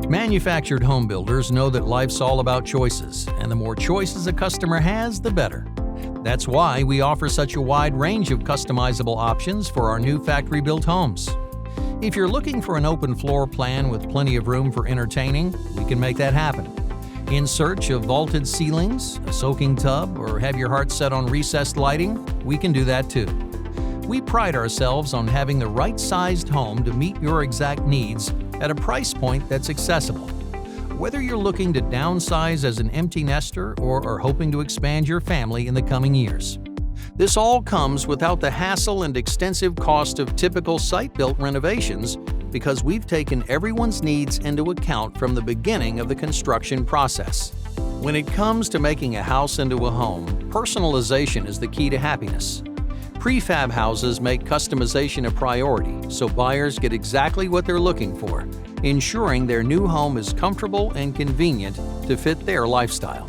Manufactured home builders know that life's all about choices, and the more choices a customer has, the better. That's why we offer such a wide range of customizable options for our new factory-built homes. If you're looking for an open floor plan with plenty of room for entertaining, we can make that happen. In search of vaulted ceilings, a soaking tub, or have your heart set on recessed lighting, we can do that too. We pride ourselves on having the right-sized home to meet your exact needs at a price point that's accessible. Whether you're looking to downsize as an empty nester or are hoping to expand your family in the coming years. This all comes without the hassle and extensive cost of typical site-built renovations because we've taken everyone's needs into account from the beginning of the construction process. When it comes to making a house into a home, personalization is the key to happiness. Prefab houses make customization a priority so buyers get exactly what they're looking for, ensuring their new home is comfortable and convenient to fit their lifestyle.